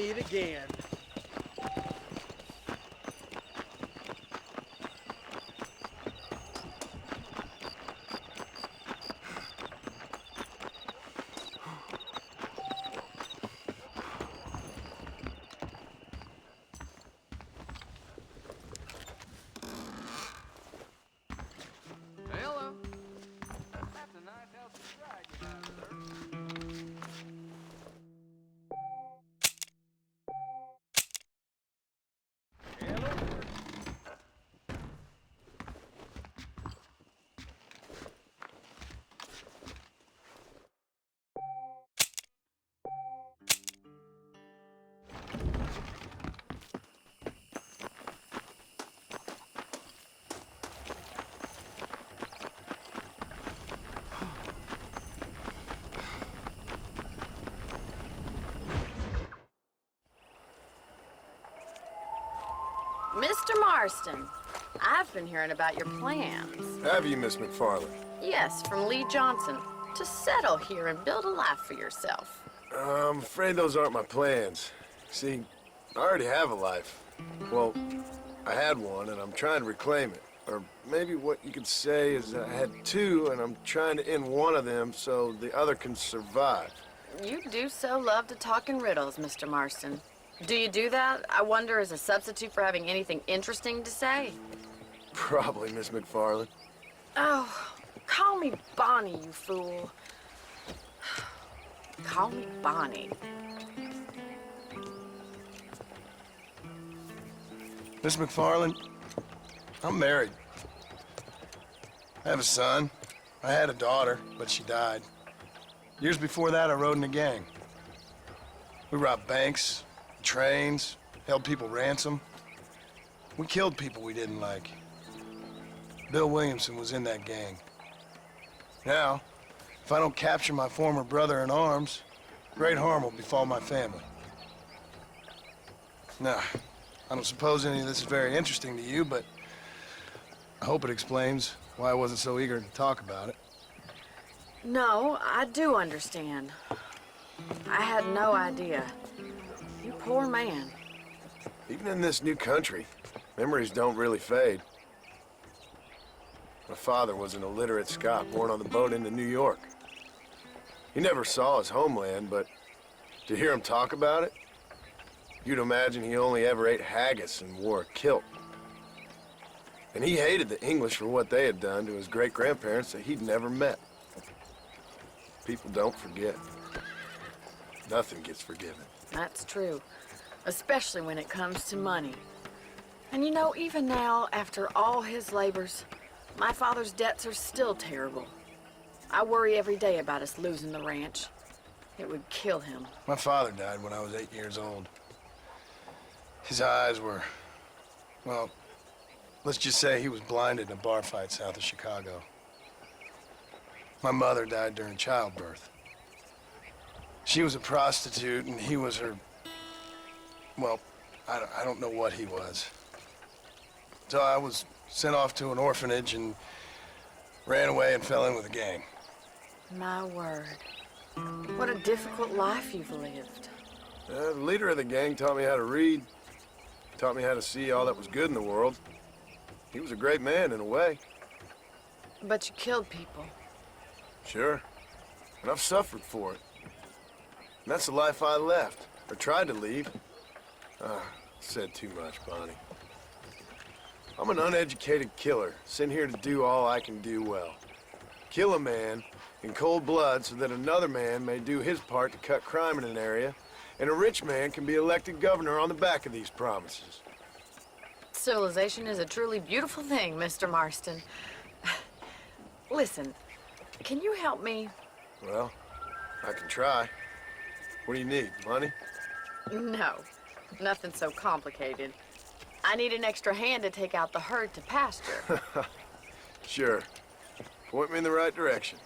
meet again. Hello. That's a nice healthy stride you have, sir. Hello, sir. Mr. Marston, I've been hearing about your plans. Have you, Miss McFarland? Yes, from Lee Johnson. To settle here and build a life for yourself. I'm afraid those aren't my plans. See, I already have a life. Well, I had one, and I'm trying to reclaim it. Or maybe what you could say is I had two, and I'm trying to end one of them so the other can survive. You do so love to talk in riddles, Mr. Marston. Do you do that, I wonder, as a substitute for having anything interesting to say? Probably, Miss McFarland. Oh, call me Bonnie, you fool. Call me Bonnie. Miss McFarland, I'm married. I have a son. I had a daughter, but she died. Years before that, I rode in a gang. We robbed banks, trains, held people ransom. We killed people we didn't like. Bill Williamson was in that gang. Now, if I don't capture my former brother-in-arms, great harm will befall my family. Now, I don't suppose any of this is very interesting to you, but I hope it explains why I wasn't so eager to talk about it. No, I do understand. I had no idea. You poor man. Even in this new country, memories don't really fade. My father was an illiterate Scot born on the boat into New York. He never saw his homeland, but to hear him talk about it, you'd imagine he only ever ate haggis and wore a kilt. And he hated the English for what they had done to his great-grandparents that he'd never met. People don't forget. Nothing gets forgiven. That's true, especially when it comes to money. And you know, even now, after all his labors, my father's debts are still terrible. I worry every day about us losing the ranch. It would kill him. My father died when I was 8 years old. His eyes were, well, let's just say he was blinded in a bar fight south of Chicago. My mother died during childbirth. She was a prostitute, and he was her... Well, I don't know what he was. So I was sent off to an orphanage and ran away and fell in with a gang. My word. What a difficult life you've lived. The leader of the gang taught me how to read, taught me how to see all that was good in the world. He was a great man in a way. But you killed people. Sure. And I've suffered for it. And that's the life I left, or tried to leave. Said too much, Bonnie. I'm an uneducated killer, sent here to do all I can do well. Kill a man in cold blood so that another man may do his part to cut crime in an area, and a rich man can be elected governor on the back of these promises. Civilization is a truly beautiful thing, Mr. Marston. Listen, can you help me? Well, I can try. What do you need, money? No, nothing so complicated. I need an extra hand to take out the herd to pasture. Sure. Point me in the right direction.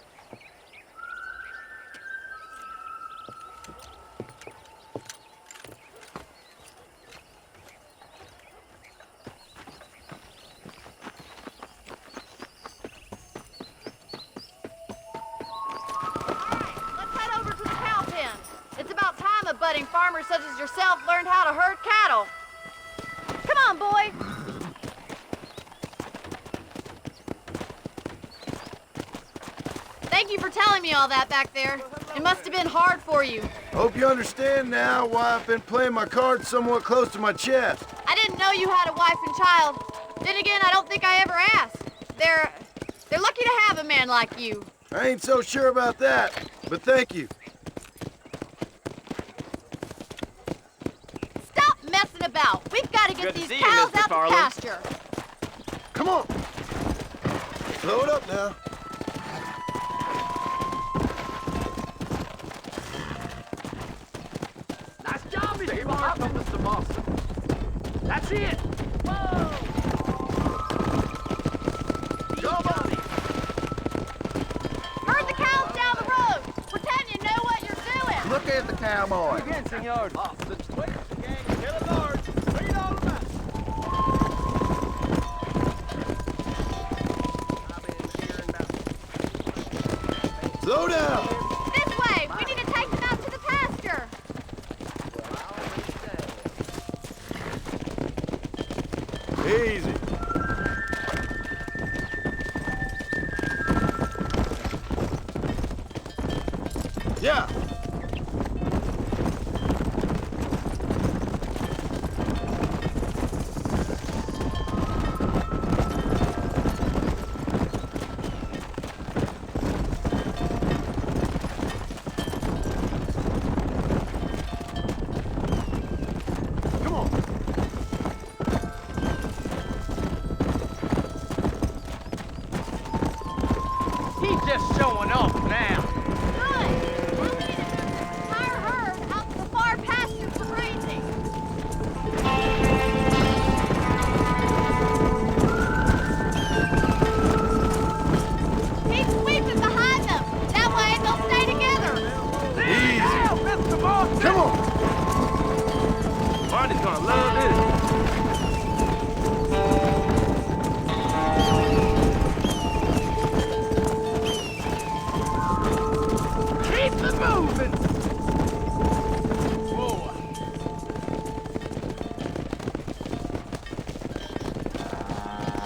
Let's head over to the cow pen. It's about time a budding farmers such as yourself learned how to herd cattle. Come on, boy. Thank you for telling me all that back there. It must have been hard for you. Hope you understand now why I've been playing my cards somewhat close to my chest. I didn't know you had a wife and child. Then again, I don't think I ever asked. They're lucky to have a man like you. I ain't so sure about that, but thank you. Stop messing about. We've got to get Good to these see you, cows Mr. out the Farland. pasture. Come on. Slow it up now. Nice job, Mr. Marston. That's it. Whoa! Herd the cows down the road. Pretend you know what you're doing. Look at the cowboy. Again, senor. Marston's quick. Gang, kill a guard. Read all about it. I've been hearing about Slow down. This way. We need to take them out to the pasture. Easy. Yeah. Come on. He's just showing off now. Good. Now we need to move this entire herd out to the far pasture for grazing. Keep sweeping behind them. That way they'll stay together. Easy. Now, Mr. Marston. Come on. Barney's gonna love this. Keep it moving. Whoa.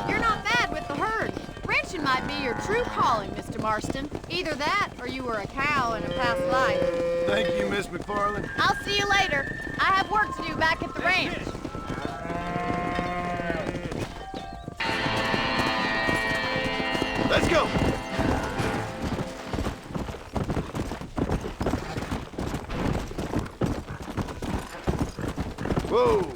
You're not bad with the herd. Ranching might be your true calling, Mr. Marston. Either that or you were a cow in a past life. Thank you, Miss McFarland. I'll see you later. I have work to do back at the ranch. Let's go. Whoa.